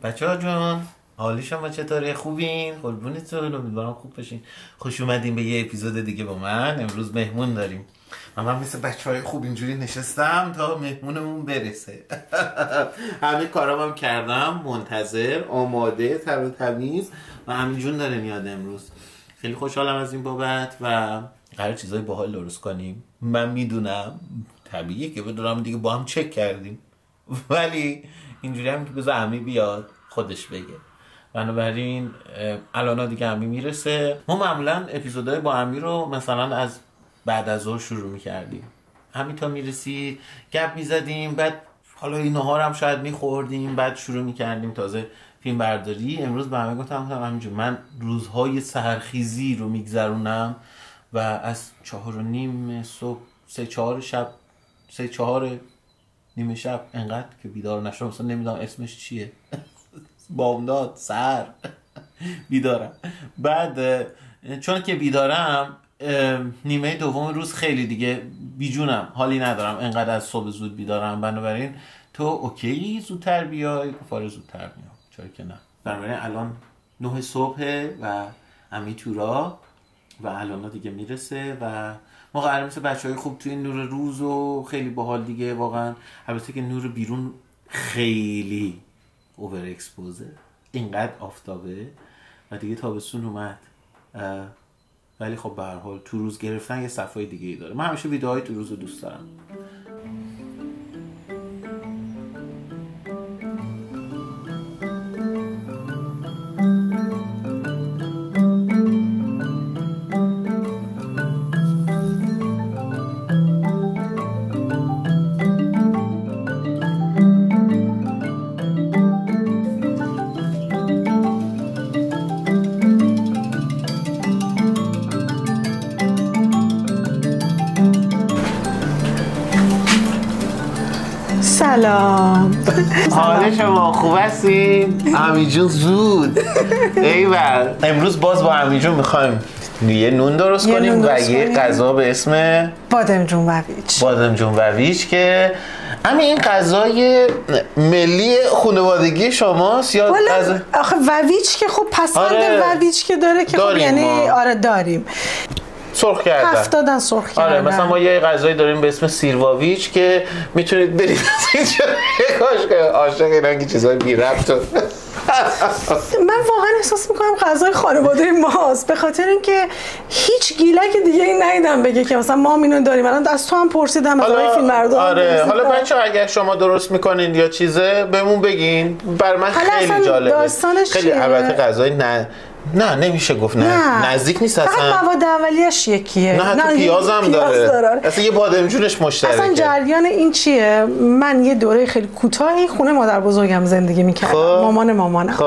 بچه‌ها جون، حال شما چطوره؟ خوبین؟ قربونتون، امیدوارم خوب باشین. خوش اومدین به یه اپیزود دیگه با من. امروز مهمون داریم. من مثل بچه‌های خوب اینجوری نشستم تا مهمونمون برسه. همه کارام هم کردم، منتظر، آماده، تر و تمیز و همین جون داره میاد امروز. خیلی خوشحالم از این بابت و قرار چیزای باحال درست کنیم. من میدونم طبیعیه که بدونم دیگه با هم چک کردیم، ولی اینجوری هم که بذار امی بیاد خودش بگه. بنابراین الان دیگه امی میرسه. ما معمولا اپیزودهای با امی رو مثلا از بعد از ظهر شروع میکردیم. امی تا میرسید گپ میزدیم، بعد حالا این نهار هم شاید میخوردیم، بعد شروع میکردیم تازه فیلم برداری. امروز به همه گفتم همینجور من روزهای سحرخیزی رو میگذرونم و از 4:30 صبح 3-4 نیمه شب انقدر که بیدار نشدم، مثلا نمیدونم اسمش چیه، بامداد سر بیدارم. بعد چون که بیدارم نیمه دوم روز خیلی دیگه بیجونم، حالی ندارم انقدر از صبح زود بیدارم. بنابراین تو اوکی زودتر بیای؟ گفاره زودتر میام، چرا که نه. بنابراین الان 9 صبح و امی تو راه و الان دیگه میرسه و ما قرار مثل بچهای خوب توی نور روز و خیلی باحال دیگه واقعا. البته که نور بیرون خیلی اوور اکسپوزه، اینقدر آفتابه و دیگه تابستون اومد، ولی خب به هر حال تو روز گرفتن یه صفای دیگه ای داره. من همیشه ویدیوهای تو روز رو دوست دارم. سلام. حال شما خوب هستین؟ امی جون زود ایول. امروز باز با امی جون میخوایم یه نون درست کنیم و یه غذا به اسم بادمجون و ویچ که امی این غذای ملی خانوادگی شماست یا غذا؟ آخه وویچ که خب پسند وویچ که داره که خب یعنی آره داریم. سرخ کردن 70 سرخ کردن. آره مثلا ما یه غذایی داریم به اسم سیرواویچ که میتونید برید اینجا کاش که عاشق اینا که چیزای بی ربط. من واقعا احساس میکنم غذای خانواده ماست، به خاطر اینکه هیچ گیلک دیگه این ندیدم بگه که مثلا ما اینو داریم. الان از تو هم پرسیدم از آقای فیلمبردار. آره حالا بچه‌ها اگر شما درست میکنین یا چیزه بهمون بگین، بر من خیلی جالبه. خیلی البته غذای نه نمیشه گفت نه نزدیک نیست اصلا. فقط مواد اولیه‌اش یکیه. نه حتی پیاز هم داره. اصلا یه بادمجونش مشترکه. اصلا جریان این چیه؟ من یه دوره خیلی کوتاهی خونه مادر بزرگم زندگی میکردم. مامانم.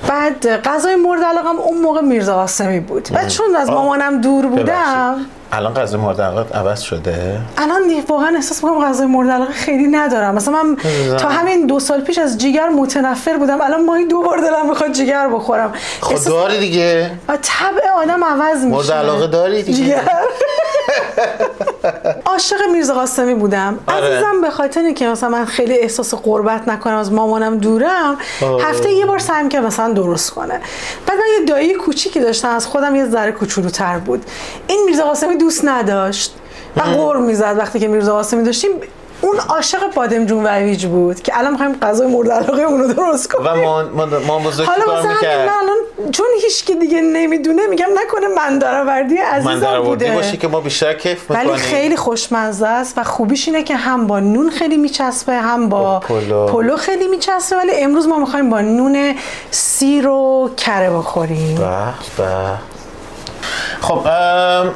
بعد غذای مورد علاقم اون موقع میرزا قاسمی بود. بعد چون از مامانم دور بودم، الان غذای مورد علاقه عوض شده. الان دیگه واقعا احساس می‌کنم غذای مورد علاقه خیلی ندارم. مثلا من تا همین 2 سال پیش از جیگر متنفر بودم، الان ماهی 2 بار دلم میخواد جیگر بخورم. خب داری دیگه. طبع آدم عوض میشه. مورد علاقه داری دیگه. عاشق میرزا قاسمی بودم. عزیزم به خاطر اینکه مثلا من خیلی احساس غربت نکنم، از مامانم دورم، هفته یه بار سعی می‌کردم مثلا درست کنه. بعد من یه دایی کوچیکی داشتم، از خودم یه ذره کوچولوتر بود. این میرزا قاسمی دوست نداشت و غر میزد وقتی که میرزا قاسمی داشتیم. اون عاشق بادمجون و ویج بود که الان می‌خوایم غذای مورد علاقه اون رو درست کنیم. و ما بزرگ کار می‌کرد. حالا الان چون هیچ کی دیگه نمیدونه میگم نکنه من درآوردی عزیزم بوده باشه که ما بیشتر کیف می‌کنیم. ولی خیلی خوشمزه است و خوبیش اینه که هم با نون خیلی میچسبه، هم با پلو خیلی میچسبه. ولی امروز ما می‌خوایم با نون سیر و کره بخوریم. به خب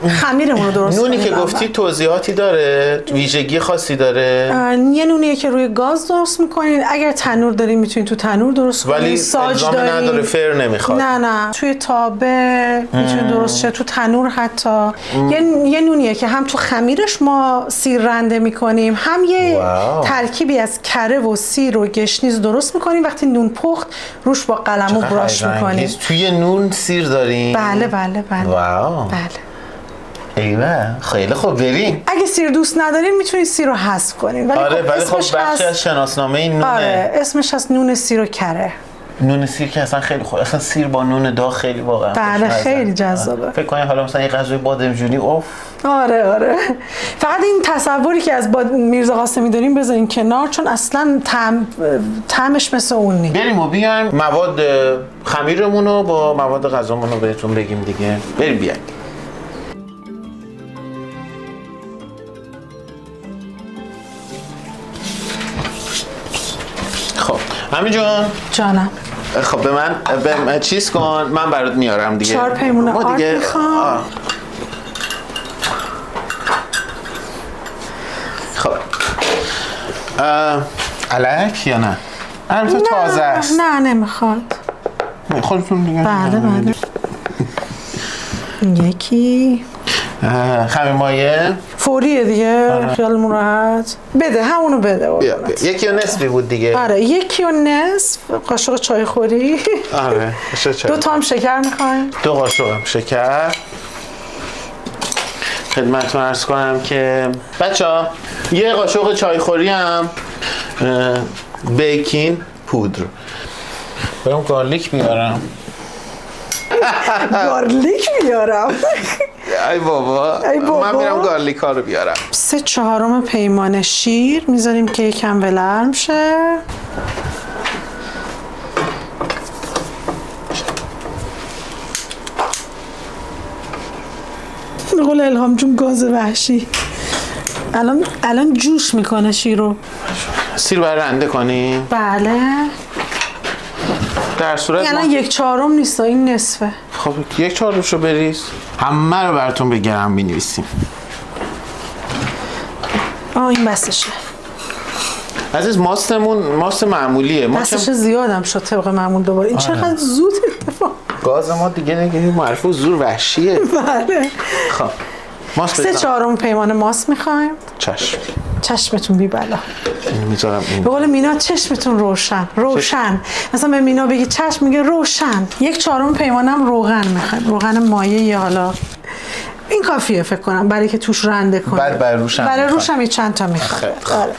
خمیرمون رو درست نونی که گفتی توضیحاتی داره؟ ویژگی خاصی داره؟ یه نونیه که روی گاز درست میکنین. اگر تنور دارین میتونین تو تنور درست کنین. ولی ساج دارین نداره، فر نمیخواد. نه توی تابه میتونه درست شه، تو تنور حتی. یه نونیه که هم تو خمیرش ما سیر رنده میکنیم، هم یه ترکیبی از کره و سیر و گشنیز درست میکنیم. وقتی نون پخت روش با قلمو براش میکنیم. توی نون سیر داریم؟ بله. واو. بله. ایوه خیلی خوب. بریم. اگه سیر دوست ندارین میتونید سیر رو حذف کنین. ولی خب بخشی از شناسنامه این نونه. آره اسمش از نون سیر و کره. نون سیر که اصلا خیلی خوب، اصلا سیر با نون داغ خیلی واقعا بله خیلی جذابه. فکر کنید حالا مثلا یه غذای بادمجونی اوف. آره فقط این تصوری که از میرزا قاسمی داریم بذارین کنار، چون اصلا طعمش مثل اون نیست. بریم و بیایم مواد خمیرمون رو با مواد غذامون رو بهتون بگیم دیگه. بریم بیایم. خب همین جانم. خب به من چیز کن، من برات میارم دیگه. 4 پیمون آرد میخوام. خب الک یا نه؟ البته تازه است. نه نمیخواد. خودتون دیگه. بله یکی خمیر مایه فوریه دیگه. خیالمون راحت. بده همونو بده. یکی و نصفی بود دیگه. آره یکی و نصف قاشق چای خوری. آره قاشق چای. 2 تا هم شکر میخوایم. 2 قاشق هم شکر. خدمتتون عرض کنم که بچه‌ها 1 قاشق چای خوری هم بیکینگ پودر. برام گارلیک بیارم. گارلیک بیارم. ای بابا من میرم گارلیک ها رو بیارم. 3/4 پیمانه شیر میذاریم که یکم ولرم شه. قول الهام جون گاز وحشی الان جوش میکنه شیر رو. سیر برای رنده کنی؟ بله. در صورت یعنی 1/4 نیست، این نصفه. خب 1/4 رو بریز. همه رو براتون بگرم بنویسیم. این بسشه. عزیز ماستمون ماست معمولیه. بسشه زیادم شد طبق معمول دوباره. این چقدر زود اتفاق. گاز ما دیگه معروف زور وحشیه. بله. خب ماست 3/4 پیمانه ماست میخوایم. چشمتون بی بلا. میذارم این. به قول مینا چشمتون روشن. مثلا به مینا بگی چشم میگه روشن. 1/4 پیمانم روغن میخوایم. روغن مایه یا حالا این کافیه فکر کنم برای که توش رنده کنیم. بعد برای روشم یه چند تا میخوایم. آره.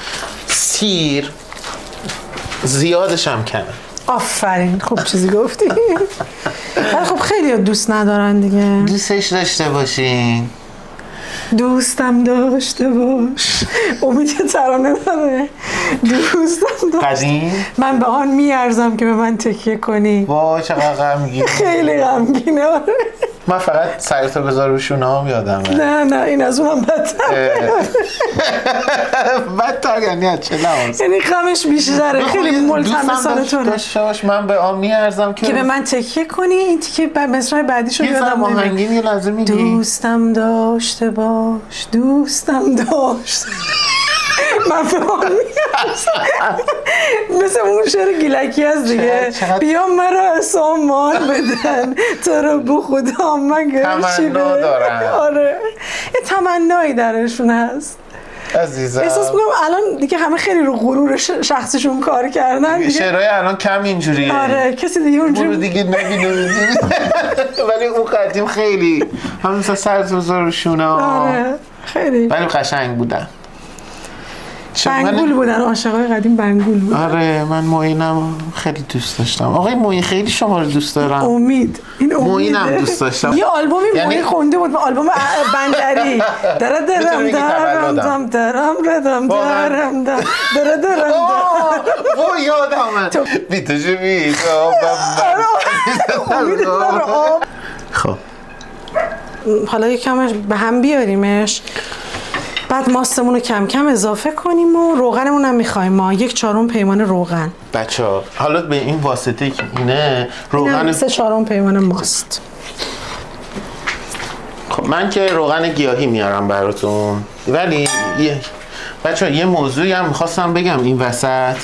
سیر زیادش هم کمه. آفرین خوب چیزی گفتی. ولی خب خیلی دوست ندارن دیگه. دوستش داشته باشین. دوستم داشته باش. امید ترانه داره. دوستم قدیم من به آن میارزم که به من تکیه کنی. وای چقدر غمگین. خیلی غمگینه. من فقط سرتو بذار رو شونه‌ام یادمه. نه این از اونم بدتر. بدتر یعنی از چه لحاظ؟ یعنی غمش بیشتره. خیلی ملتمسانه طوره. داشت من به آن میارزم که به من تکیه کنی. این تیکه مصرع بعدیشو یادم آهنگین یه لحظه میگی. دوستم داشته باش. دوستم داشته من به آن میارزم. مثل اون شعر گیلکی هست دیگه. بیا مرا سامان بدن تو رو بو خدا من گرشی تمنا دارم. آره یه تمنایی درشون هست عزیزم. احساس میکنم الان دیگه همه خیلی رو غرور شخصشون کار کردن دیگه. شعرهای الان کم اینجوریه. آره کسی دیگه اونجوری دیگه نمیدونی. ولی اون قدیم خیلی همون مثلا سرزوزارشونه. آره خیلی ولی قشنگ بودن. بنگول بودن. عاشقای قدیم بنگول بودن. آره من معینم خیلی دوست داشتم. آقای معین خیلی شما رو دوست دارم. امید این امیده. معینم دوست داشتم. یه آلبومی معین خونده بود. آلبوم بندری. درم وای یادم بیتوشو خب حالا یکمش به هم بیاریمش. بعد ماستمون رو کم کم اضافه کنیم و روغنمون هم میخوایم ما 1/4 پیمانه روغن. بچه‌ها حالا به این واسطه که اینه روغن 3/4 پیمانه ماست. خب من که روغن گیاهی میارم براتون. ولی بچه‌ها یه موضوعی هم میخواستم بگم این وسط.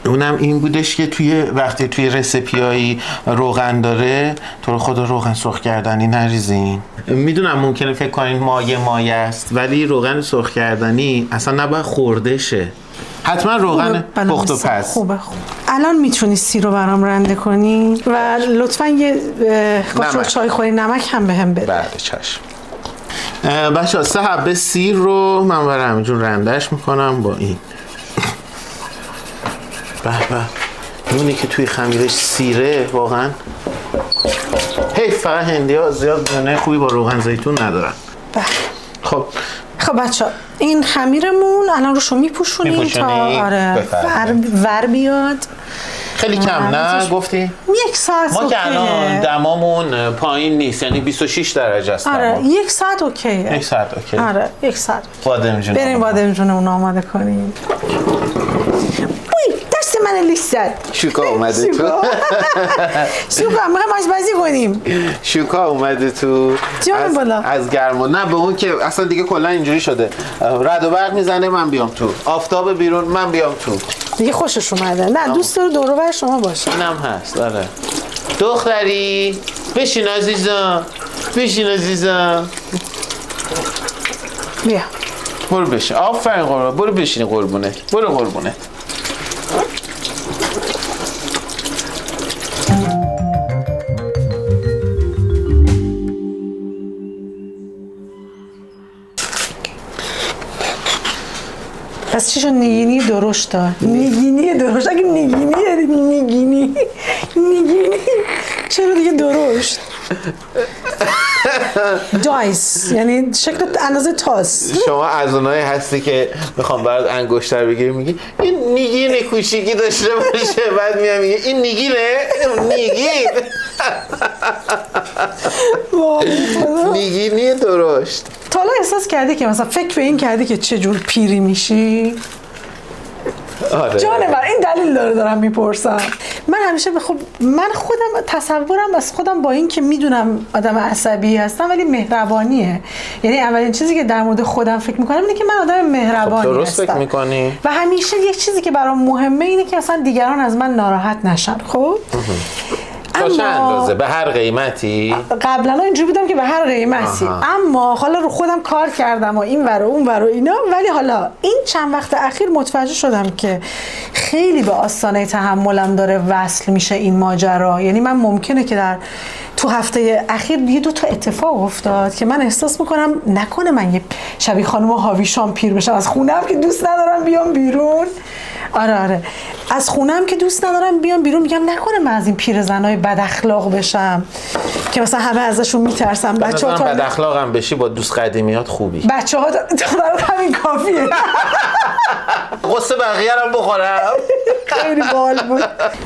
اونم این بودش که وقتی توی رسیپیایی روغن داره تو رو خدا روغن سرخ کردنی نریزین. میدونم ممکنه فکر کنین مایه است ولی روغن سرخ کردنی اصلا نباید خورده شه. حتما روغن پخت و پز. خوبه. الان میتونی سیر رو برام رنده کنی و لطفا یه قاشق چای خوری نمک هم بهم بده. بله چشم. بچه‌ها 3 حبه سیر رو من برای همینجور رندهش میکنم با این. به نونی که توی خمیرش سیره واقعا حیف، فقط هندی‌ها زیاد نونه خوبی با روغن زیتون ندارن. خب بچه این خمیرمون الان روشو میپوشونیم تا آره ور بیاد. خیلی کم نه گفتی؟ 1 ساعت ما که الان دمامون پایین نیست، یعنی 26 درجه است. آره 1 ساعت اوکیه. 1 ساعت اوکی. آره 1 ساعت. بادمجون. بریم بادمجونمون آماده کنیم. دست من لیست شوکا اومده تو. شوکا میخوایم آشپزی کنیم. شوکا اومده تو از گرما. نه به اون که اصلا دیگه کلا اینجوری شده، رعد و برق میزنه من بیام تو، آفتاب بیرون من بیام تو دیگه. خوشش اومده. نه دوست داره دور و بر شما باشه. اینم هست. آره دختری بشین عزیزم، بشین عزیزم، بیا برو بشین. آفرین قربونه، برو بشین قربونه، برو قربونه. پس چی شد؟ نیگینی درشت دار. نیگینی درشت. اگه نیگینی چرا دیگه درشت؟ دایس یعنی شکل اندازه تاس. شما از اونایی هستی که میخوام برات انگشتر بگیری میگی این نیگین کوچیکی داشته باشه، بعد میام میگه این نیگینه، نیگین نیگینی درشت. تا حالا احساس کردی که مثلا فکر به این کردی که چه جور پیری میشی؟ آره. جان من این دلیل دارم میپرسم. من همیشه من خودم تصورم از خودم با این که میدونم آدم عصبی هستم ولی مهربانیه. یعنی اولین چیزی که در مورد خودم فکر میکنم اینه که من آدم مهربانی هستم. درست فکر میکنی؟ و همیشه یک چیزی که برام مهمه اینه که اصلا دیگران از من ناراحت نشن. خب تا چه اندازه؟ به هر قیمتی؟ قبلا اینجوری بودم که به هر قیمتی. اما حالا رو خودم کار کردم و این ور و اون ور و اینا، ولی حالا این چند وقت اخیر متوجه شدم که خیلی به آستانه تحملم داره وصل میشه این ماجرا. یعنی من ممکنه که تو هفته اخیر 2 اتفاق افتاد که من احساس میکنم نکنه من یه شبیه خانم هاویشام پیر بشم، از خونم که دوست ندارم بیام بیرون. آره از خونم که دوست ندارم بیام بیرون، میگم نکنه من از این پیرزنای بد اخلاق بشم که مثلا همه ازشون میترسم. بچه‌ها تا بد اخلاقم بشی با دوست قدیمیات خوبی. بچه‌ها برای همین کافیه. قصه بقیه رو بخورم. خیلی باحال بود.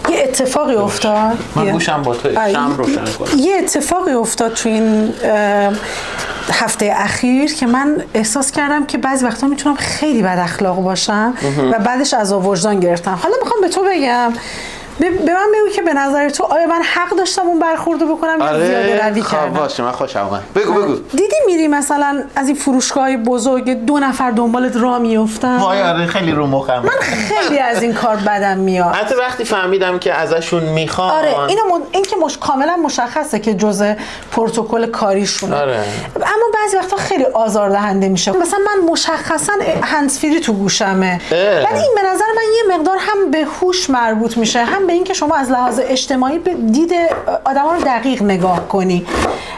یه اتفاقی افتاد. من گوشم با تو شم روشن کنم. یه اتفاقی افتاد تو این هفته اخیر که من احساس کردم که بعضی وقتا میتونم خیلی بد اخلاق باشم و بعدش عذاب وجدان گرفتم. حالا میخوام به تو بگم، به من بگو که به نظر تو آیا من حق داشتم اون برخوردو بکنم یا زیاده روی کردم؟ باشه من خوشم اومد. بگو. دیدی میری مثلا از این فروشگاه بزرگ 2 نفر دنبالت راه میافتن؟ وای آره خیلی رو مخم. من خیلی از این کار بدم میاد. حتی وقتی فهمیدم که ازشون میخوام. آره این که کاملا مشخصه که جزء پروتکل کاریشونه. آره. اما بعضی وقتا خیلی آزاردهنده میشه. مثلا من مشخصا هندزفری تو گوشمه. ولی این به نظر من یه مقدار هم به هوش مربوط میشه، هم به اینکه شما از لحاظ اجتماعی به دید آدما رو دقیق نگاه کنی.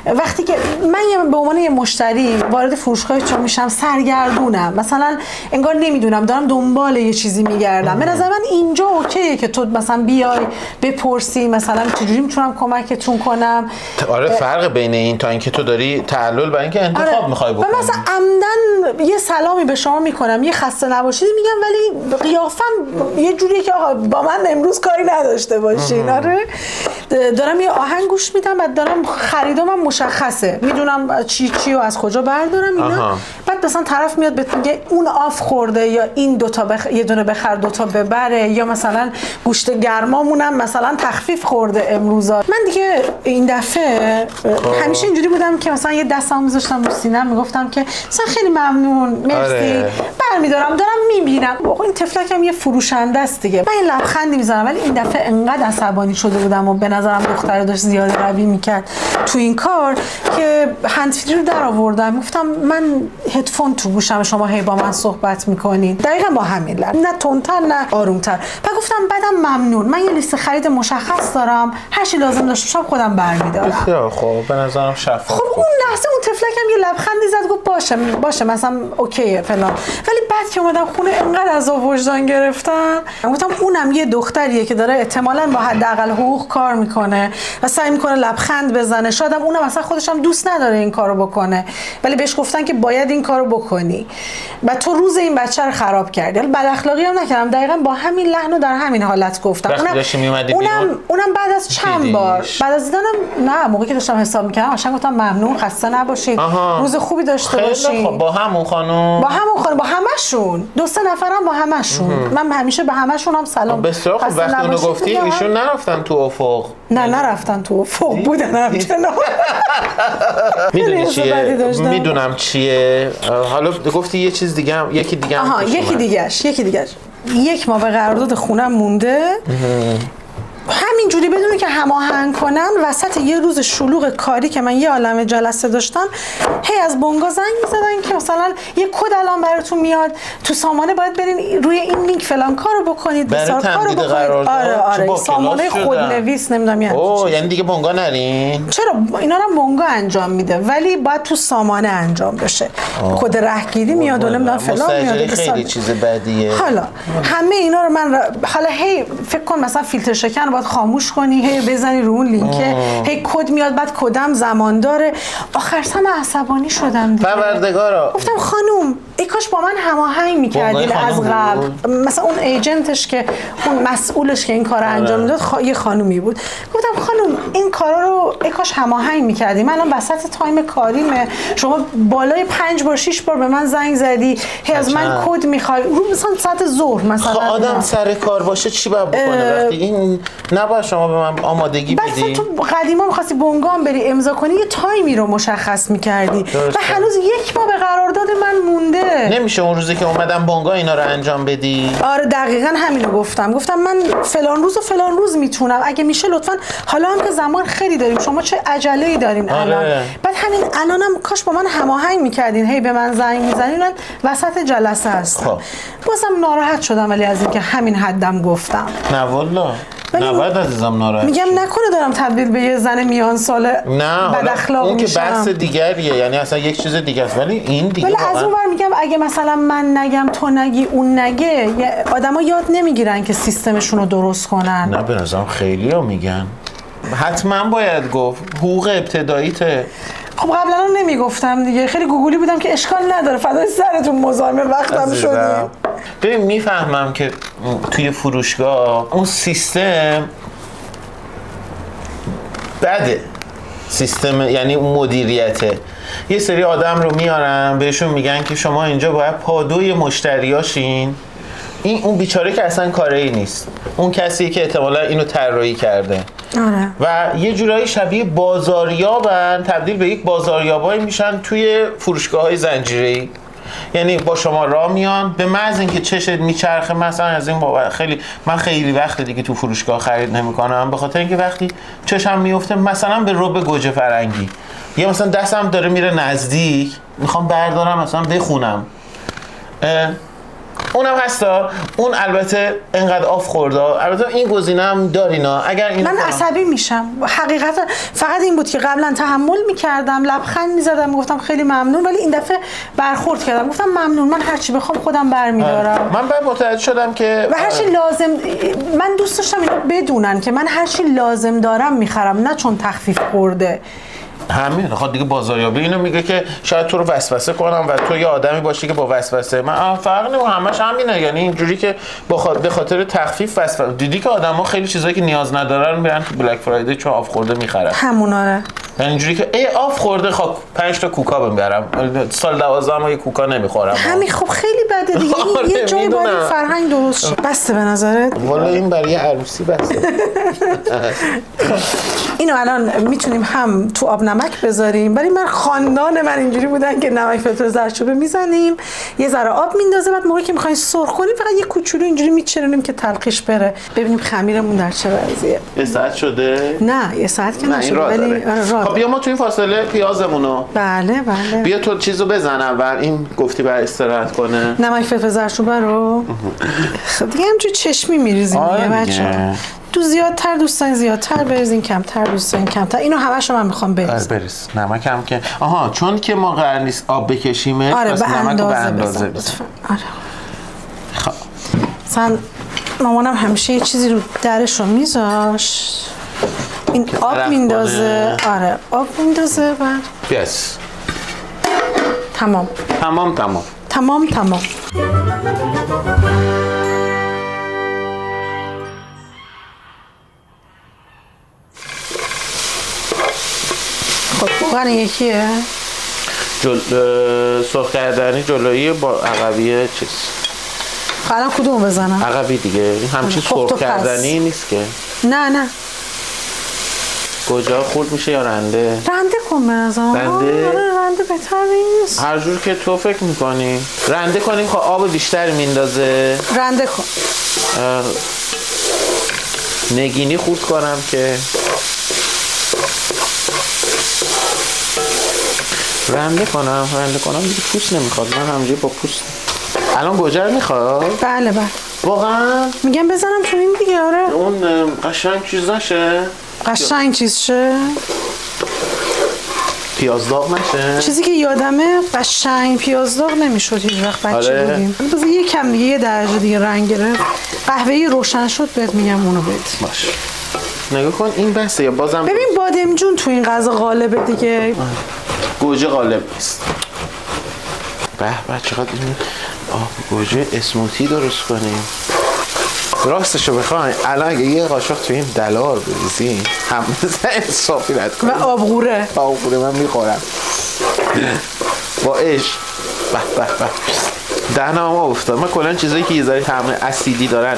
وقتی که من به عنوان یه مشتری وارد فروشگاه چون میشم سرگردونم، مثلا انگار نمیدونم دارم دنبال یه چیزی میگردم، به نظر من اینجا اوکیه که تو مثلا بیای بپرسی مثلا چجوری میتونم کمکتون کنم. آره فرق بین این تا اینکه تو داری تعلل برای اینکه انتخاب میخوای بکنی. و مثلا عمدن یه سلامی به شما میکنم، یه خسته نباشید میگم، ولی قیافم یه جوریه که آقا با من امروز کاری نداشته باشین. آره دارم یه آهنگ گوش میدم، بعد دارم خریدم مشخصه، میدونم چی رو از کجا بردارم اینا. بعد مثلا طرف میاد بهت میگه اون آف خورده، یا این یه دونه بخر 2 ببره، یا مثلا گوشت گرمامونم مثلا تخفیف خورده امروزا. من دیگه این دفعه همیشه اینجوری بودم که مثلا یه دستم میذاشتم رو سینه‌ام میگفتم که مثلا خیلی ممنون مرسی، برمیدارم دارم میبینم این تفلکم یه فروشنده است دیگه، من یه لبخندی میزنم. ولی این دفعه انقدر عصبانی شده بودم و به نظرم دختره داشت زیاده روی میکرد تو این کار که هندفری رو در آوردم، گفتم من هدفون تو گوشم، شما هی با من صحبت میکنین دقیقاً با همین لحن، نه تندتر نه آرومتر. بعد گفتم بعدم ممنون، من یه لیست خرید مشخص دارم، هر چی لازم داشته باشم خودم برمیدارم. بسیار خب به نظرم شفاف. خب اون لحظه اون طفلکم یه لبخندی زد گفت باشه مثلا اوکیه فلان. ولی بعد که اومدم خونه انقدر عذاب وجدان گرفتم، گفتم اونم یه دختریه که داره احتمالاً با حداقل حقوق کار میکنه و سعی میکنه لبخند بزنه، شاید اونم اصلا خودش هم دوست نداره این کارو بکنه ولی بهش گفتن که باید این کارو بکنی و تو روز این بچه رو خراب کردی. بد اخلاقی هم نکردم، دقیقاً با همین لحن و در همین حالت گفتم. اونم بعد از چند بار بعد از دیدنم، نه موقعی که داشتم حساب میکردم قشنگ گفتم ممنون، خسته نباشید، روز خوبی داشته باشید. با همون خانم با همشون، 2-3 نفرم با همشون. من همیشه به همشون هم سلام. بسیار خوب. وقتی اونو گفتی ایشون نرفتن تو افق؟ نه نرفتن تو افق، بودن همچنان. میدونی چیه؟ میدونم چیه. حالا گفتی یه چیز دیگه هم، یکی دیگه هم. یکی دیگه‌اش 1 ماه به قرارداد خونم مونده. همینجوری بدون که هماهنگ کنن وسط یه روز شلوغ کاری که من یه عالمه جلسه داشتم، هی از بنگا زنگ می‌زدن که مثلا یه کد الان براتون میاد تو سامانه، باید برین روی این لینک فلان کارو بکنید، بسار کارو بکنید. آره سامانه خودنویس نمیدونم یعنی دیگه بنگا نرین. چرا اینا رو بنگا انجام میده ولی باید تو سامانه انجام بشه. کد رهگیری میاد و نمیدونم فلان میاد. خیلی چیز بدیه. حالا همه اینا رو من حالا هی فکر کن مثلا فیلتر شکن باید خاموش کنی، هی بزنی رو اون لینکه، هی کد میاد، بعد کدم زمان داره. آخر سر من عصبانی شدم دیگه. پروردگارا گفتم خانوم ای کاش با من هماهنگ می‌کردی از قبل. مثلا اون ایجنتش که اون مسئولش که این کارو انجام میداد یه خانومی بود. گفتم خانوم این کارا رو ای کاش هماهنگ می‌کردی. من الان وسط تایم کاریمه، شما بالای 5 بار 6 بار به من زنگ زدی، هی از من کد می‌خوای رو مثلا ساعت ظهر مثلا. آدم سر کار باشه چی باید بکنه وقتی این نباید شما به من آمادگی بدی؟ تو قدیما می‌خواستی بنگام بری امضا کنی یه تایمی رو مشخص می‌کردی و هنوز 1 ماه به قرارداد من مونده. نمیشه اون روزی که اومدم بنگا اینا رو انجام بدی؟ آره دقیقاً همینو گفتم من فلان روز و فلان روز میتونم، اگه میشه لطفاً، حالا هم که زمان خیلی داریم، شما چه عجله‌ای دارین الان؟ بعد همین الانم کاش با من هماهنگ می‌کردین، هی به من زنگ می‌زنین، من وسط جلسه هستم. بازم ناراحت شدم ولی از اینکه همین حدم گفتم. نه والله نباید عزیزم ناراحت میگم نکنه دارم تبدیل به یه زن میان ساله بد اخلاق اون میشم. که بحث دیگریه، یعنی اصلا یک چیز دیگه است، ولی این دیگه ولی از اون ور میگم اگه مثلا من نگم تو نگی اون نگه، آدما یاد نمیگیرن که سیستمشون رو درست کنن. نه به نظرم خیلی‌ها میگن حتما باید گفت، حقوق ابتداییته. خب قبلا هم نمیگفتم دیگه، خیلی گوگلی بودم که اشکال نداره، فدای سرتون مزاحم وقتم شدیم. ببین میفهمم که توی فروشگاه اون سیستم بده، سیستم یعنی اون مدیریته. یه سری آدم رو میارن بهشون میگن که شما اینجا باید پادوی مشتریاشین. اون بیچاره که اصلا کاری نیست، اون کسیه که احتمالا اینو طراحی کرده. آره. و یه جورایی شبیه بازاریابن، تبدیل به یک بازاریابایی میشن توی فروشگاه‌های زنجیره‌ای. یعنی با شما راه میان، به محض اینکه چشت میچرخه مثلا از این بابا من خیلی وقت دیگه تو فروشگاه خرید نمیکنم، به خاطر اینکه وقتی چشم میفته مثلا به رب گوجه فرنگی یا مثلا دستم داره میره نزدیک میخوام بردارم مثلا بخونم، اونم هستا. اون البته انقدر آف خورده، البته این گزینه هم دارینا. اگر این من عصبی میشم حقیقتا. فقط این بود که قبلا تحمل میکردم، لبخند میزدم، میگفتم خیلی ممنون، ولی این دفعه برخورد کردم، گفتم ممنون، من هرچی بخوام خودم برمیدارم. من بعد متوجه شدم که و هرچی لازم، من دوست داشتم اینو بدونن که من هرچی لازم دارم میخرم، نه چون تخفیف خورده. همین خود دیگه بازاریابی اینو میگه که شاید تو رو وسوسه کنم و تو یه آدمی باشی که با وسوسه من فرق نمیکنه، همش همینه. یعنی اینجوری که به خاطر تخفیف وسوسه دیدی که آدما خیلی چیزایی که نیاز ندارن میرن تو بلک فرایدی چون آف خورده میخرن. هموناره. یعنی اینجوری که ای آف خورده خب 5 تا کوکا بمیرم، سال 12 ما یه کوکا نمیخورم. همین خب خیلی بده دیگه. یه جایی باید فرهنگ درست شه. بسته به نظرت؟ والا این برای عروسی بسته. اینو الان میتونیم هم تو آب نمک بذاریم، ولی من خاندان من اینجوری بودن که نمک فلفل زردچوبه میزنیم، یه ذره آب میندازه، بعد موقعی که میخوایم سرخ کنیم فقط یه کوچولو اینجوری میچرونیم که تلخیش بره، ببینیم خمیرمون در چه وضعیه. یه ساعت شده؟ نه یه ساعت که نشده، ولی خب بیا ما تو این فاصله پیازمونو. بله. بیا تو چیزو بزن اول، این گفتی برای استراحت کنه. نمک فلفل زردچوبه رو خب دیگه همینجوری چشمی میریزیم دیگه بچه‌ها. تو زیادتر دوستان زیادتر بریزین، کمتر دوستان کمتر. اینو همه‌شو من میخوام بریزم. بریز. نمک هم که چون که ما قرار نیست آب بکشیمه، پس نمک رو به اندازه بزن. آره. خب مثلا مامانم همیشه یه چیزی رو درش رو میذاش، این آب میندازه. آره آب میندازه و بس تمام. خب بوغن یکیه سرخ کردنی جلویی با عقبیه چیز. الان کدوم بزنم؟ عقبی دیگه. این همچین سرخ کردنی نیست که. نه کجا خورد میشه یا رنده؟ رنده کن به نظرم. رنده بهتر نیست؟ هر جور که تو فکر میکنی. رنده کنیم که آب بیشتری میندازه. رنده کن. نگینی خورد کنم که رنده کنم دیگه پوست نمیخواد. من همجوری با پوست. الان گوجه میخواد؟ بله واقعا میگم بزنم تو این دیگه. آره اون قشنگ چیز نشه؟ قشنگ چیز شه، پیاز داغ نشه؟ چیزی که یادمه قشنگ پیاز داغ نمیشد هیچ وقت بچه بودیم. بذار یکم دیگه، یه درجه دیگه رنگ گرفت، قهوه‌ای روشن شد بهت میگم اونو بده. باشه نگاه کن این بسه یا بازم ببین بادمجون تو این غذا غالبه دیگه. گوجه غالب نیست. به چقدر این گوجه اسموتی درست کنیم. راستشو بخواین الان اگه یه قاشق تو این دلار بریزین هم انصافی رد کنیم. و آبغوره من میخورم با عشق. به دهنم افتاد. من کلا چیزایی که یه ذره طعم اسیدی دارن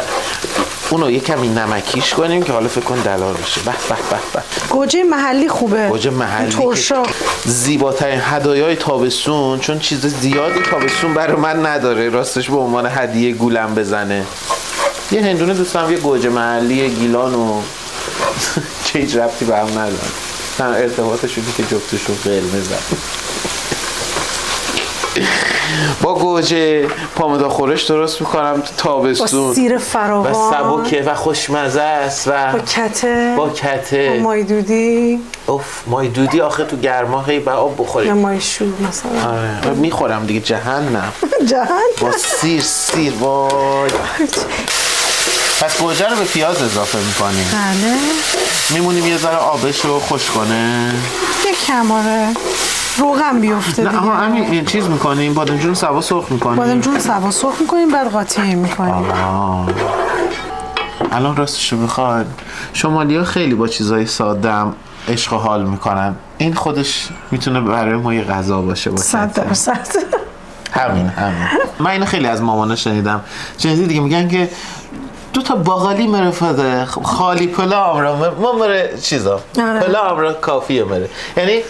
اونو یه کمی نمکیش کنیم که حالا فکر کن دلار بشه. به گوجه محلی خوبه. گوجه محلی ترشا زیباترین هدایای تابستون، چون چیز زیادی تابستون برای من نداره راستش به عنوان هدیه گولم بزنه. یه هندونه دوستم یه گوجه محلی گیلان و چه هیچ ربطی به هم نداره. تنها ارتباطشونی که جفتشون قرمزن. با گوجه پامدا خورش درست میکنم تو تابستون با سیر فراوان و سبکه و خوشمزه است و با کته با مایدودی. مایدودی آخه تو گرما هی با آب بخوریم. یا مایشور مثلا. آره میخورم دیگه. جهنم با سیر وای. پس گوجه رو به پیاز اضافه میکنیم. بله میمونیم یه ذره آبش رو خوش کنه. یکم آره روغن بیفته دیگه. نه همین چیز میکنیم. بادمجون سوا سرخ میکنیم. بعد قاطی میکنیم. الان راستشو بخواد شمالی ها خیلی با چیزای ساده هم عشق و حال میکنن. این خودش میتونه برای ما یه غذا باشه. 100%. همین من اینو خیلی از مامانا شنیدم. چیزی دیگه میگن که 2 تا باقالی مرفاده خالی پلام را ما مره چیزا پلام را کافیه مره. یعنی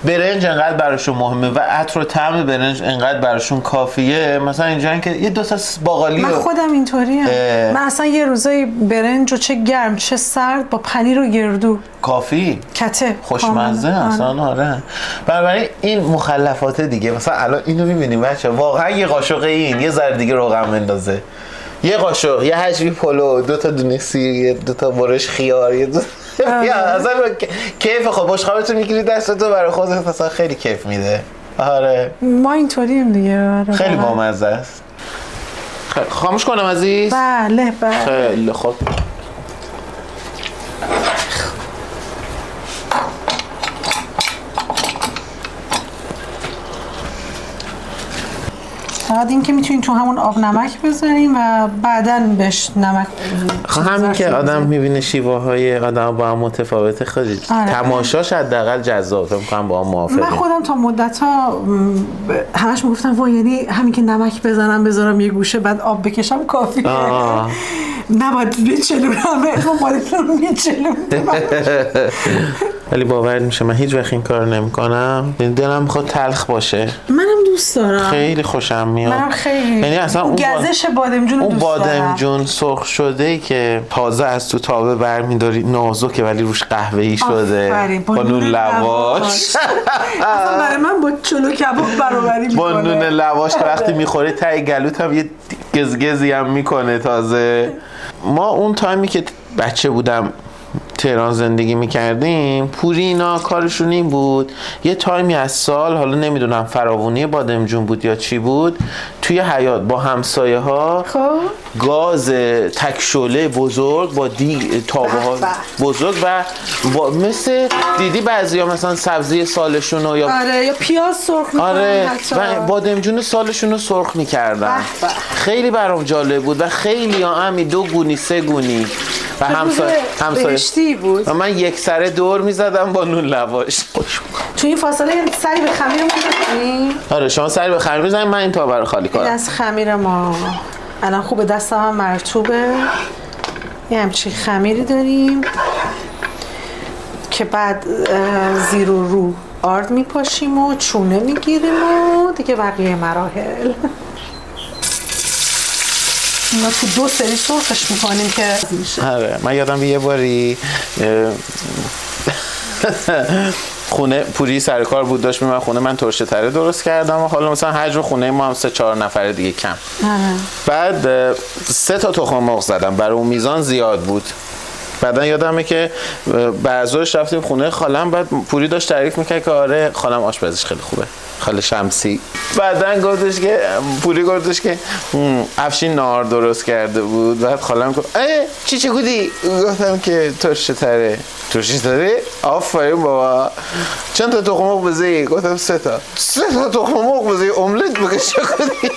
برنج انقدر براشون مهمه و عطر و طعم برنج انقدر براشون کافیه. مثلا اینجا که یه 2 تا باقالی. من خودم اینطوریم. من اصلا یه روزای برنج رو چه گرم چه سرد با پنیر و گردو کافی کته خوشمزه اصلا. آره بنابراین این مخلفات دیگه. مثلا الان اینو می‌بینیم بچه واقعا یه قاشق این یه ذره دیگه روغن بندازه، یه قاشق یه حجمی پلو، 2 تا دونه سیر، 2 تا برش خیار، یا اصلا کیف. خب بشقابتون میگیری دستتو برای خودت اصلا خیلی کیف میده. آره ما اینطوریم دیگه. خیلی بامزه است. خاموش کنم عزیز؟ بله خیلی خوب. فقط این که میتونین تو همون آب نمک بذاریم و بعداً بهش نمک. همین که آدم میبینه شیوه های آدم با هم متفاوته. خیلی تماشاش حداقل جذاب. فکر می‌کنم با هم موافقی. من خودم تا مدت‌ها همش میگفتم وای یعنی همین که نمک بذارم یه گوشه بعد آب بکشم کافیه. نباید بچلونم رو میچلونم. ولی باور میشه من هیچ وقت این کار نمیکنم. دلم میخواد تلخ باشه. منم دوست دارم. خیلی خوشم میاد. منم خیلی. یعنی اصلا اون گزش بادمجون رو دوست دارم. اون بادمجون سرخ شده ای که تازه از تو تابه برمیداری، نازکه ولی روش قهوه‌ای شده با نون لواش. اصلا برای من با چلو کباب برابری میکنه. با نون لواش که وقتی میخوری ته گلوت هم یه گزگزی هم میکنه تازه. ما اون تایمی که بچه بودم تهران زندگی میکردیم، پوری اینا کارشون این بود یه تایمی از سال، حالا نمیدونم فراوونی بادمجون بود یا چی بود، توی حیاط با همسایه ها گاز تکشوله بزرگ با تابه ها بزرگ و مثل دیدی بعضیا مثلا سبزی سالشون یا آره یا پیاز سرخ میکنن، آره و بادمجون سالشون رو سرخ میکردن. خیلی برام جالب بود و خیلی همی 2 گونی 3 گونی و همسایه بود و من یک سره دور میزدم با نون لواش. تو این فاصله سری به خمیر می‌زنی؟ آره شما سری به خمیر می‌زنید، من این تاور خالی کنم. دست خمیر ما الان خوبه، دستم هم مرطوبه. یه همچین خمیری داریم که بعد زیر و رو آرد میپاشیم و چونه میگیریم و دیگه بقیه مراحل. اینا تو 2 سری سرخش میکنیم که میشه. آره من یادم یه باری خونه پوری سر کار بود، داشت میومد خونه، من ترشه تره درست کردم و حالا مثلا حجم خونه ما هم 3-4 نفره دیگه کم. بعد 3 تا تخم مرغ زدم، برای اون میزان زیاد بود. بعدا یادمه که بعضیش رفتیم خونه خالم، بعد پوری داشت تعریف میکرد که آره خالم آشپزیش خیلی خوبه، خاله شمسی. بعدن گفتش که پوری گفتش که افشین نهار درست کرده بود. بعد خالم گفت چی گودی؟ گفتم که ترشه تره. آفرین بابا. چند تا تخم مرغ بزنی؟ گفتم 3 تا. 3 تا تخم مرغ بزنی املت بکشه گودی.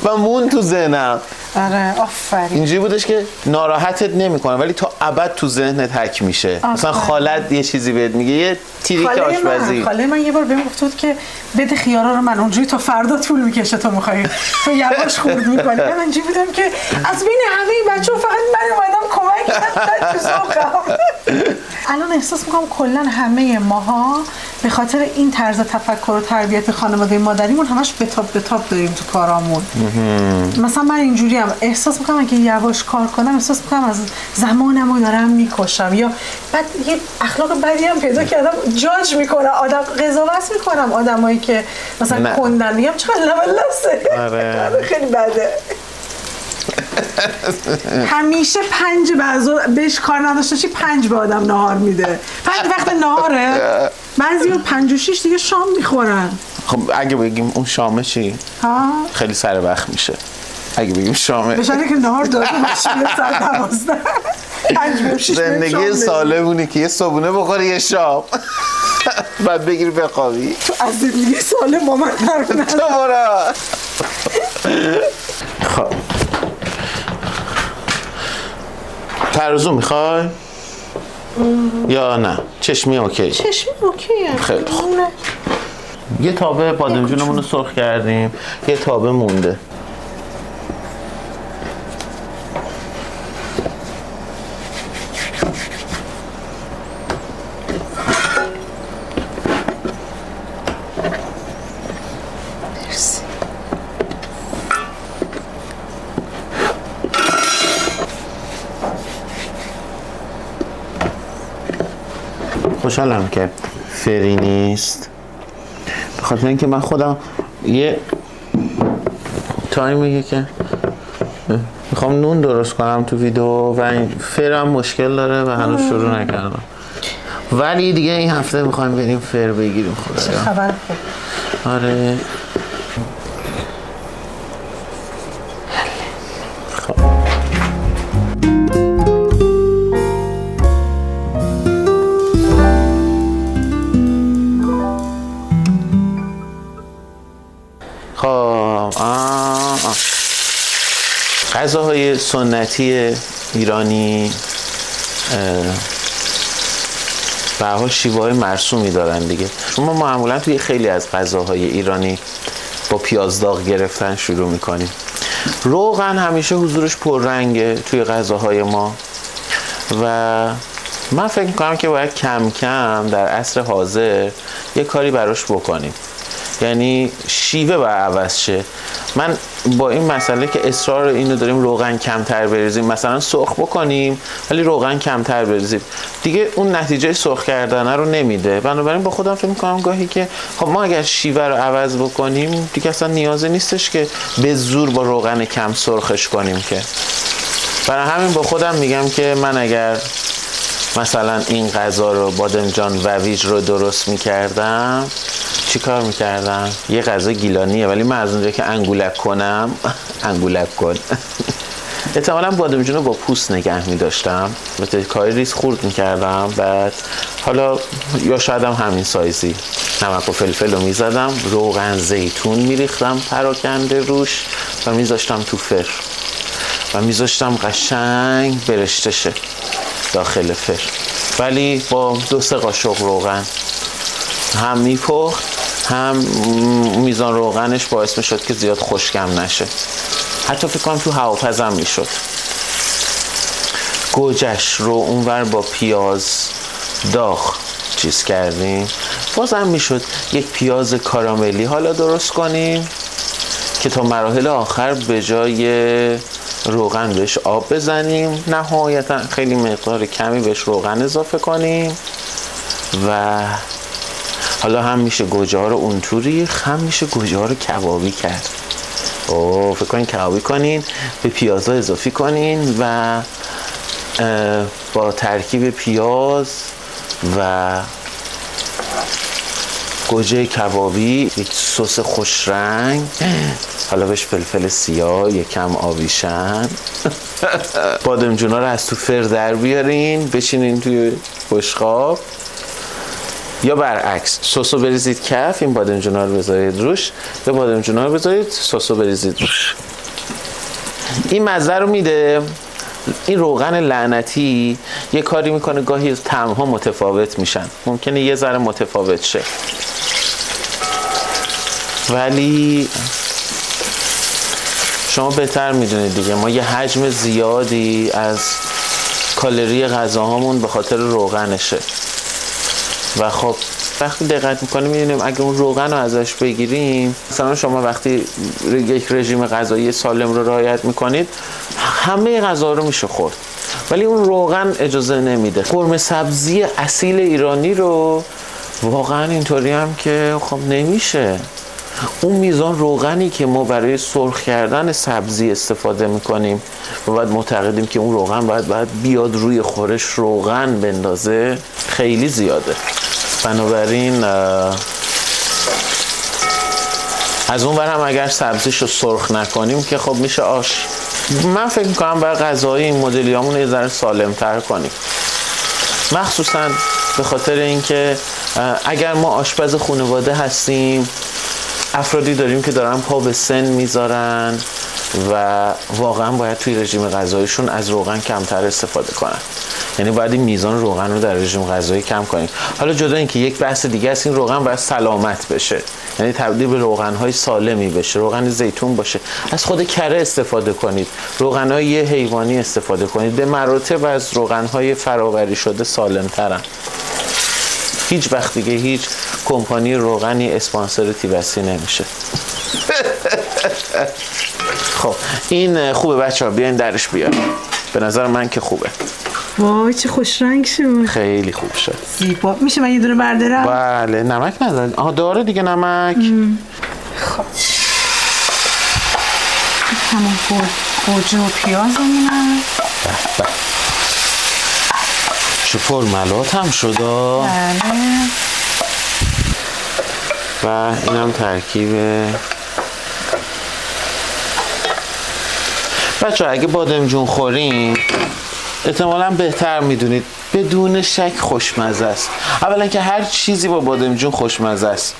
و مون تو ذهنم. آره آفرین. اینجوری بودش که ناراحتت نمیکنه ولی تا ابد تو ذهنت حک میشه. مثلا خالت یه چیزی بهت میگه، یه تریک آشپزی. خاله من یه بار بهم گفت بود که بده خیارا رو من اونجوری تا فردا طول میکشه تو میخوای تو یواش خورد میکنی. من اینجوری بودم که از بین همه بچه‌ها فقط من اومدم کمک کردم. الان احساس میکنم کلا همه ماها به خاطر این طرز تفکر و تربیت خانواده مادریمون همش بتاب داریم تو کارامون. مثلا من اینجوری احساس میکنم اگه یواش کار کنم احساس میکنم از زمانمو دارم میکشم، یا بعد یه اخلاق بدی هم پیدا کردم، جاج میکنم آدم، قضاوت میکنم آدمایی که مثلا کندن، میگم چقدر لولسه. آره خیلی بده. همیشه 5 بهش کار نداشته باشی 5 به آدم نهار میده. 5 وقت نهاره، بعضی 5 و 6 دیگه شام میخورن. خب اگه بگیم اون شامه چی؟ خیلی سر وقت میشه. اگه بگیم شامه بشنه که نهار داده باشی سر 12. زندگی سالمونی که یه صبحونه بخوری یه شام بعد بگیری بخوابی. تو از زندگی سالم با من حرف نزن. خب ترازو میخوای؟ یا نه؟ چشمی اوکی؟ چشمی اوکیه. خیلی خوب. یه تابه بادمجونمون رو سرخ کردیم، یه تابه مونده. خوشحالم که فری نیست، به خاطر اینکه من خودم یه تایمیه که میخوام نون درست کنم تو ویدیو و این فرم مشکل داره و هنوز شروع نکردم، ولی دیگه این هفته میخوایم بریم فر بگیریم. خدایا خبر خوب. آره غذاهای سنتی ایرانی به هر حال شیوه‌های مرسومی دارن دیگه. ما معمولا توی خیلی از غذاهای ایرانی با پیاز داغ گرفتن شروع میکنیم. روغن همیشه حضورش پررنگه توی غذاهای ما و من فکر میکنم که باید کم کم در عصر حاضر یه کاری براش بکنیم، یعنی شیوه باید عوض شه. من با این مسئله که اصرار اینو داریم روغن کمتر بریزیم، مثلا سرخ بکنیم ولی روغن کمتر بریزیم، دیگه اون نتیجه سرخ کردن رو نمیده. بنابراین با خودم فکر میکنم گاهی که خب ما اگر شیوه رو عوض بکنیم دیگه اصلا نیازی نیستش که به زور با روغن کم سرخش کنیم که برای همین با خودم میگم که من اگر مثلا این غذا رو بادمجان و ویج رو درست میکردم چی کار میکردم؟ یه غذا گیلانیه ولی من از اونجا که انگولک کنم انگولک کن احتمالا بادمجون رو با پوست نگه میداشتم مثل کاری ریز خورد میکردم بعد حالا یا شاید هم همین سایزی نمک و فلفل رو میزدم روغن زیتون میریختم پراکنده روش و میذاشتم تو فر و میذاشتم قشنگ برشته شه داخل فر ولی با 2-3 قاشق روغن هم میپخت هم میزان روغنش باعث میشد که زیاد خشکم نشه حتی فکر کنم تو هواپزم میشد گوجش رو اونور با پیاز داغ چیز کردیم بازم میشد یک پیاز کاراملی حالا درست کنیم که تا مراحل آخر به جای روغن بهش آب بزنیم نهایتا خیلی مقدار کمی بهش روغن اضافه کنیم و حالا هم میشه گوجه ها رو اونطوری هم میشه گوجه ها رو کبابی کرد فکر کنین کبابی کنین به پیازها اضافی کنین و با ترکیب پیاز و گوجه کبابی یک سس خوش رنگ حالا بهش فلفل سیاه یکم آویشن بادمجونا رو از تو فر در بیارین بشینین توی بشقاب یا برعکس سس رو بریزید کف این بادمجونا رو بذارید روش یا بادمجونا رو بذارید سس رو بریزید روش این مزه رو میده این روغن لعنتی یه کاری میکنه گاهی طعم‌ها متفاوت میشن ممکنه یه ذره متفاوت شه ولی شما بهتر میدونید دیگه ما یه حجم زیادی از کالری غذاهامون به خاطر روغنشه و خب وقتی دقت میکنیم میبینیم اگه اون روغن رو ازش بگیریم مثلا شما وقتی یک رژیم غذایی سالم رو رعایت میکنید همه غذا رو میشه خورد ولی اون روغن اجازه نمیده قرمه سبزی اصیل ایرانی رو واقعا اینطوری هم که خب نمیشه اون میزان روغنی که ما برای سرخ کردن سبزی استفاده میکنیم و بعد معتقدیم که اون روغن باید بیاد روی خورش روغن بندازه خیلی زیاده بنابراین از اون ور هم اگر سبزیشو سرخ نکنیم که خب میشه آش من فکر میکنم برای غذای این مدلیامون یه ذره سالم‌تر کنیم مخصوصا به خاطر اینکه اگر ما آشپز خانواده هستیم افرادی داریم که دارن پا به سن میذارن و واقعا باید توی رژیم غذاییشون از روغن کمتر استفاده کنن یعنی باید این میزان روغن رو در رژیم غذایی کم کنیم حالا جدا اینکه یک بحث دیگه است این روغن باید سلامت بشه یعنی تبدیل به روغن‌های سالمی بشه روغن زیتون باشه از خود کره استفاده کنید روغن‌های حیوانی استفاده کنید به مراتب از روغن‌های فراوری شده سالم‌ترن هیچ وقت دیگه هیچ کمپانی روغنی اسپانسر تیبسی نمیشه خب این خوبه بچه‌ها بیاین درش بیاریم به نظر من که خوبه وای چه خوش رنگ شد خیلی خوب شد زیبا میشه من یه دونه بردارم بله نمک نداره داره دیگه نمک خب همون گوجه و پیازمونم چه پرملات هم شد بله و اینم ترکیب بچه اگه بادمجون خورین احتمالاً بهتر میدونید بدون شک خوشمزه است اولا که هر چیزی با بادمجون خوشمزه است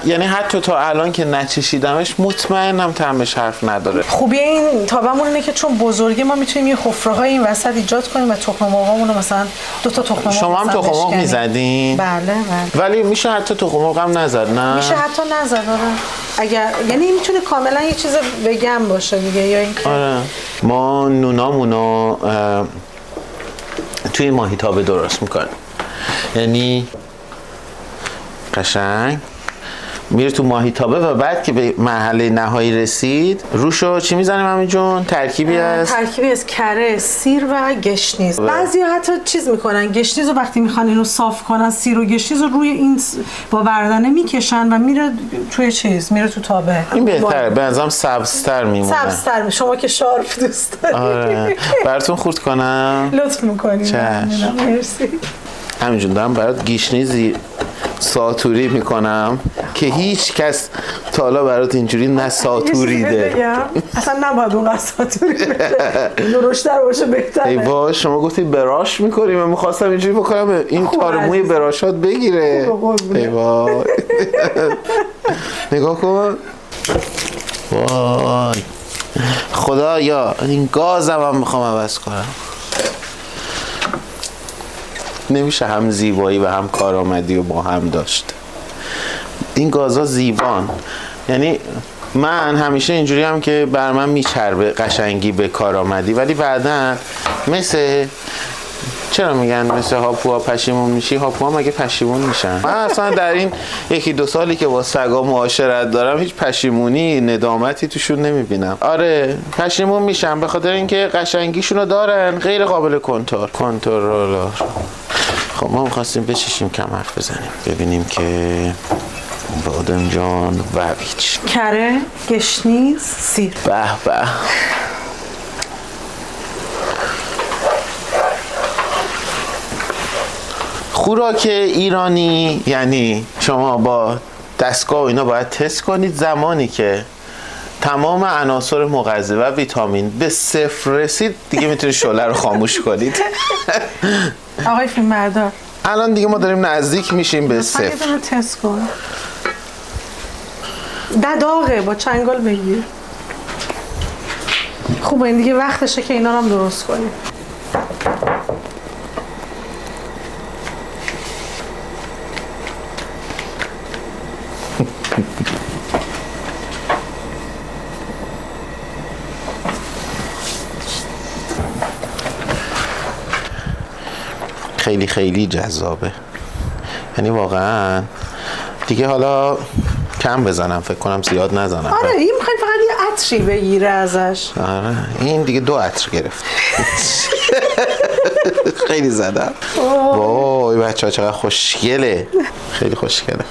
یعنی حتی تا الان که نچشیدمش مطمئنم طعمش حرف نداره خوبی این تابمون اینه که چون بزرگه ما میتونیم یه حفره‌های این وسط ایجاد کنیم و تخم مرغامون رو مثلا 2 تا تخم مرغ شما هم تخم مرغ میزدین؟ بله ولی میشه حتی تخم مرغ هم نزد نه؟ میشه حتی نزد آره اگر یعنی میتونه کاملا یه چیز وگن باشه دیگه یا اینکه آره ما نونامونو توی ماهیتابه درست میکنیم یعنی قشنگ میره تو ماهیتابه و بعد که به مرحله نهایی رسید روشو چی میزنیم همین جون؟ ترکیبی از کره، سیر و گشنیز. بعضیا حتی چیز میکنن، گشنیز رو وقتی میخوان اینو صاف کنن، سیر و گشنیز رو روی این با وردنه میکشن و میره توی چیز، میره تو تابه. این بهتره، به نظرم سبزتر میمونه. سبزتر، شما که شارپ دوست دارید. آره. براتون خورد کنم؟ لطف میکنید. مرسی. همینجون دارم برات گشنیزی ساتوری میکنم که هیچ کس تا حالا برات اینجوری نه ساتوریده. اصلا نباید اونقدر ساتوری بشه، درشتر باشه بهتره. ای وای شما گفتی براش میکنی، من میخواستم اینجوری بکنم این تارموی براشات بگیره. ای وای نگاه کن. وای خدایا این گازم هم میخوام عوض کنم. نمیشه هم زیبایی و هم کارآمدی و با هم داشت. این گازا زیبان، یعنی من همیشه اینجوری هم که بر من میچربه قشنگی به کارآمدی، ولی بعدن مثل چرا میگن مثل هاپوها پشیمون میشی؟ هاپوها مگه پشیمون میشن؟ من اصلا در این 1-2 سالی که با سگا معاشرت دارم هیچ پشیمونی ندامتی توشون نمیبینم. آره پشیمون میشن به خاطر اینکه قشنگیشونو دارن، غیر قابل کنترل. خب ما میخواستیم بچشیم کم حرف بزنیم ببینیم که بادم جان و هیچ کره، گشنیز، سیر. به به خوراک ایرانی یعنی شما با دستگاه و اینا باید تست کنید. زمانی که تمام عناصر مغذی و ویتامین به 0 رسید دیگه میتونید شعله رو خاموش کنید. آقای فیلمبردار الان دیگه ما داریم نزدیک میشیم به 0. یه رو تست کن. داغه، با چنگال بگیر. خوبه این دیگه وقتشه که اینا رو هم درست کنیم. خیلی خیلی جذابه، یعنی واقعا دیگه حالا کم بزنم، فکر کنم زیاد نزنم. آره این میخوای فقط یه عطری بگیره ازش. آره این دیگه 2 عطر گرفت. خیلی زدم. وای بچه ها چقدر خوشگله، خیلی خوشگله.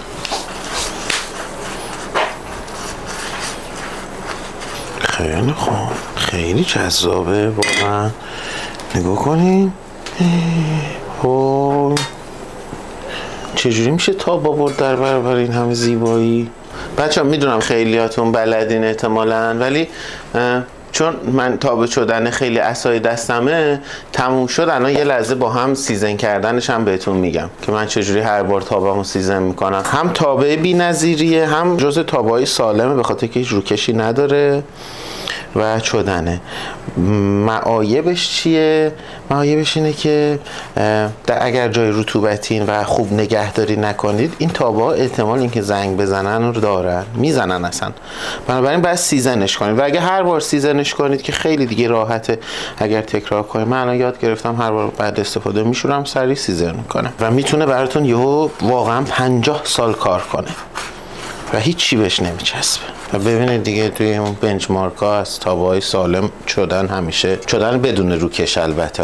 خیلی خوب، خیلی جذابه واقعا. نگاه کنین چجوری میشه تاب آورد در برابر این همه زیبایی. بچه ها میدونم خیلیاتون بلدین احتمالاً، ولی چون من تابه شدن خیلی عصای دستمه تموم شد، الان یه لحظه با هم سیزن کردنش هم بهتون میگم که من چجوری هر بار تابه‌مو سیزن میکنم. هم تابه بی‌نظیریه، هم جزء تابه‌های سالمه به خاطر که هیچ روکشی نداره و چدنه. معایبش چیه؟ معایبش اینه که اگر جای رطوبتین و خوب نگهداری نکنید این تابه ها احتمال اینکه زنگ بزنن رو دارن، میزنن اصلا. بنابراین باید سیزنش کنید و اگه هر بار سیزنش کنید که خیلی دیگه راحته اگر تکرار کنید. من الان یاد گرفتم هر بار بعد استفاده میشورم سریع سیزن میکنم و میتونه براتون یهو واقعا 50 سال کار کنه و هیچی بهش نمیچسبه. و ببینید دیگه توی اون بنچمارک ها از تابه‌های سالم چدن همیشه چدن بدون روکش البته.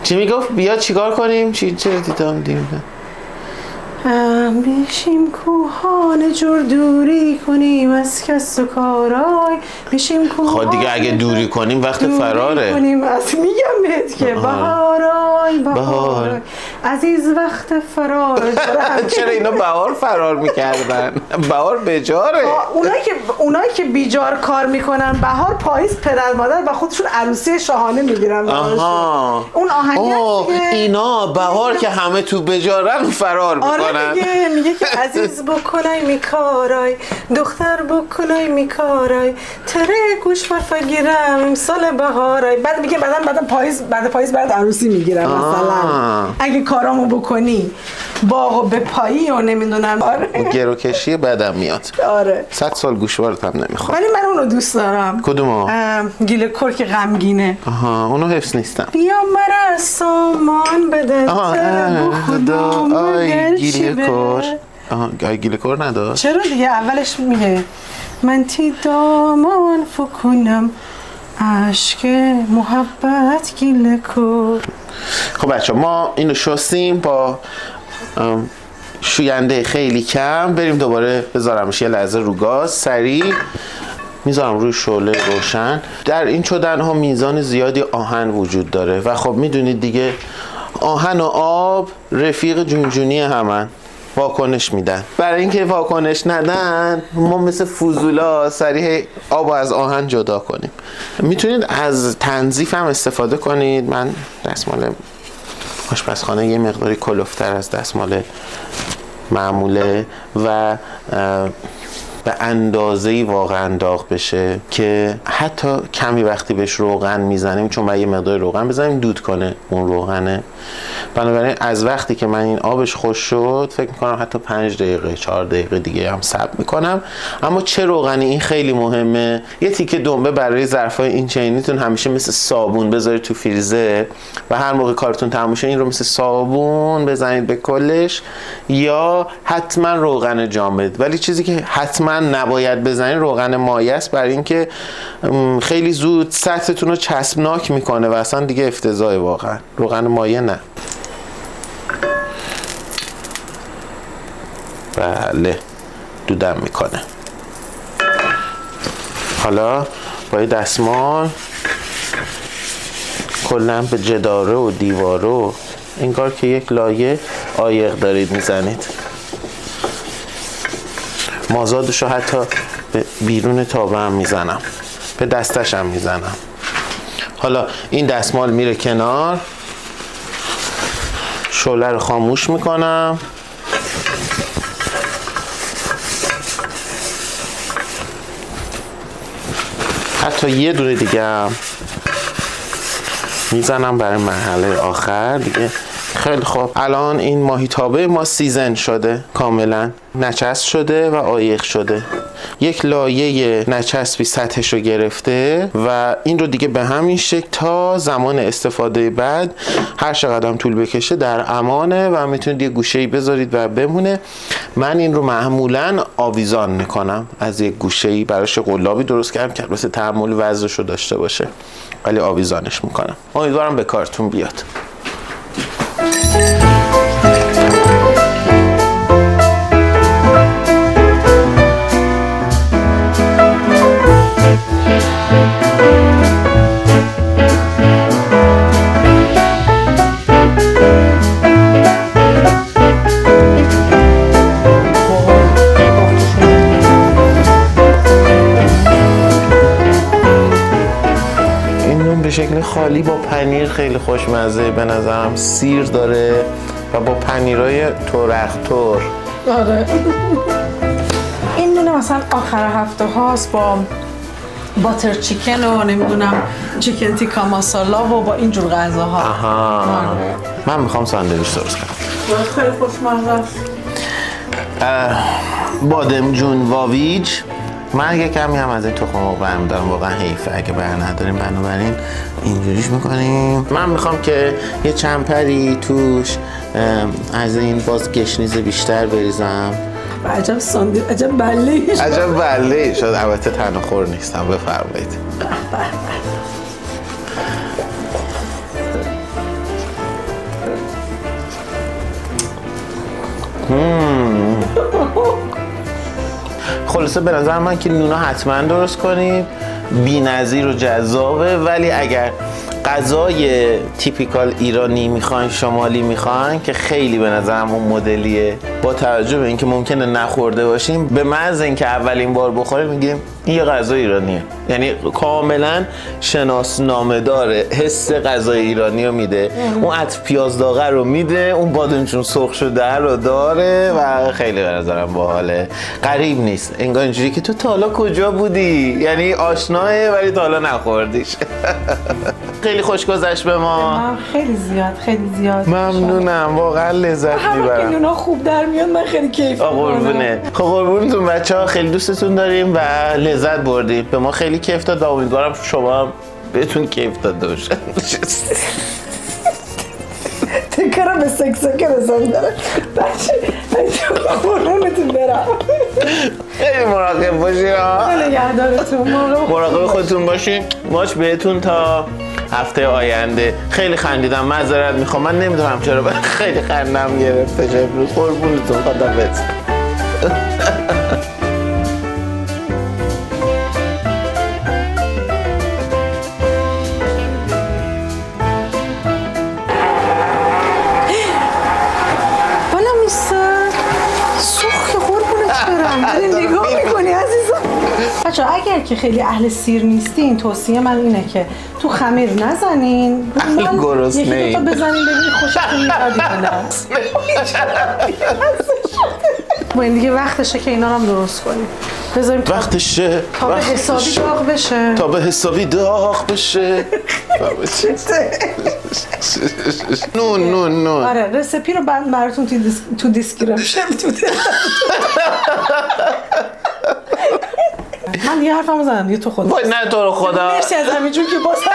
چی میگفت؟ بیا چیکار کنیم؟ چی دیدم بیشیم کوهان جور دوری کنیم از کس و کارای. بیشیم کوهان خب دیگه اگه دوری کنیم وقت فراره کنیم. از میگم بهت که بهارای عزیز وقت فرار. چرا اینا بهار فرار میکردن؟ بهار بجاره. اونایی که بیجار کار میکنن بهار پاییز پدر مادر با خودشون عروسی شاهانه میگیرن. اون آهنگ اینا بهار که همه تو بجارن فرار میکنن. میگه که عزیز بکنای میکارای دختر بکنای میکارای تره گوش فرفگیرم امسال بهارای. بعد میگه بعد پاییز بعد عروسی میگیرم مثلا اگه کارامو بکنی. باغ به پایی و نمیدونم. آره گروکشی بدم میاد. آره 100 سال گوشوارت هم نمیخواد. ولی من اونو دوست دارم. کدومو؟ گیل کرک غمگینه. آها اونو حفظ نیستم. بیا مرا سامان بده خدا. آی گیل کر. آها گیل کر نداشت. چرا دیگه اولش میگه من تی دامان فکنم عشق محبت گیل کر. خب بچه ما اینو شستیم با شوینده خیلی کم. بریم دوباره بذارمش یه لحظه رو گاز. سریع میذارم روی شعله روشن. در این چدن ها میزان زیادی آهن وجود داره و خب میدونید دیگه آهن و آب رفیق جونجونی همن، واکنش میدن. برای اینکه واکنش ندن ما مثل فضولا سریع آب از آهن جدا کنیم. میتونید از تنظیف هم استفاده کنید. من دستمال آشپزخانه یه مقداری کلفتر از دستمال معموله و به اندازه‌ای واقعا داغ بشه که حتی کمی وقتی بهش روغن میزنیم، چون باید یه مقدار روغن بزنیم دود کنه اون روغنه. بنابراین از وقتی که من این آبش خوش شد فکر میکنم حتی 5 دقیقه 4 دقیقه دیگه هم صبر میکنم. اما چه روغنی؟ این خیلی مهمه. یه تیکه دنبه برای ظرفای این چینیتون همیشه مثل صابون بذارید تو فریزر و هر موقع کارتون تموم شه این رو مثل صابون بزنید به کلش، یا حتما روغن جامد. ولی چیزی که حتما نباید بزنید روغن مایع است، برای اینکه خیلی زود سطحتون رو چسبناک میکنه و اصلا دیگه افتضاحه. واقعا روغن مایع نه. بله دودم میکنه. حالا با یه دستمال کلا به جداره و دیواره و انگار که یک لایه عایق دارید میزنید. مازادشو حتی به بیرون تابه هم میزنم، به دستش هم میزنم. حالا این دستمال میره کنار، شعله رو خاموش میکنم. حتی یه دونه دیگه هم میزنم برای مرحله آخر دیگه. خیلی خوب الان این ماهیتابه ما سیزن شده، کاملا نچسب شده و عایق شده. یک لایه نچسبی سطحش رو گرفته و این رو دیگه به همین شکل تا زمان استفاده بعد هر چقدر هم طول بکشه در امانه و میتونید یه گوشه‌ای بذارید و بمونه. من این رو معمولا آویزان میکنم، از یک گوشه‌ای براش قلابی درست کردم که البته تحمل وزنش رو داشته باشه، ولی آویزانش میکنم. امیدوارم به کارتون بیاد. به شکل خالی با پنیر خیلی خوشمزه به نظرم. سیر داره و با پنیرای تورختور. آره این دونه مثلا آخر هفته هاست با باتر چیکن و نمیدونم چیکن تیکا ماسالا و با اینجور غذاها. آها من میخوام ساندویچ درست کنم. خیلی خوشمزه است. بادمجون واویج. من یه کمی هم از این تخم مرغ برمی دارم، واقعا حیفه اگه بر نداریم. بنابراین اینجوریش میکنیم. من میخوام که یه چمپری توش از این باز گشنیز بیشتر بریزم. عجب ساندویچ، عجب بله. عجب بله شد. البته تنها خور نیستم. بفرمایید. خلاصه به نظر من که نونا حتما درست کنید. بی‌نظیر و جذابه. ولی اگر غذای تیپیکال ایرانی میخواین، شمالی میخواین، که خیلی به نظرم اون مدلیه، با توجه به اینکه ممکنه نخورده باشیم، به محض اینکه اولین بار بخوریم میگیم این یه غذا ایرانیه. یعنی کاملا شناسنامه داره، حس غذای ایرانی رو میده. اون عطر پیاز داغه رو میده، اون بادمجون سرخ شده رو داره و خیلی به نظرم باحاله. غریب نیست، انگار اینجوری که تو تا حالا کجا بودی، یعنی آشناه ولی تا حالا نخوردیش. خیلی خوش گذشت به ما. خیلی زیاد ممنونم، واقعا لذت میبرم. همه اونا خوب در میاد، من خیلی کیف میکنم. قربونه. خب قربونتون بچه‌ها، خیلی دوستتون داریم و لذت بردیم. به ما خیلی کیف داد و امیدوارم شما بهتون کیف داده باشه. تکرار به سکسکه رسان داره. بچه قربونتون برم. خیلی مراقب باشین. نگهدارتون. مراقب خودتون باشین. ماچ بهتون تا هفته آینده. خیلی خندیدم، معذرت میخوام، من نمیدونم چرا خیلی خندم گرفته امروز. قربونتون، خداحافظ. نگاه میکنی عزیزم؟ بچه اگر که خیلی اهل سیر نیستین، توصیه من اینه که تو خمیر نزنین، گرسنه یکی دوتا بزنین ببینید خوشتون میاد یا نه. با این دیگه وقتشه که اینا هم درست کنیم. بذاریم وقتشه تا به حسابی داغ بشه. تا به حسابی داغ بشه. نون. آره رسپی رو براتون تو دیسکریپشن من دیگه حرفمو زدم دیگه، تو خدا نه تو رو خدا. مرسی از همین جون که باز من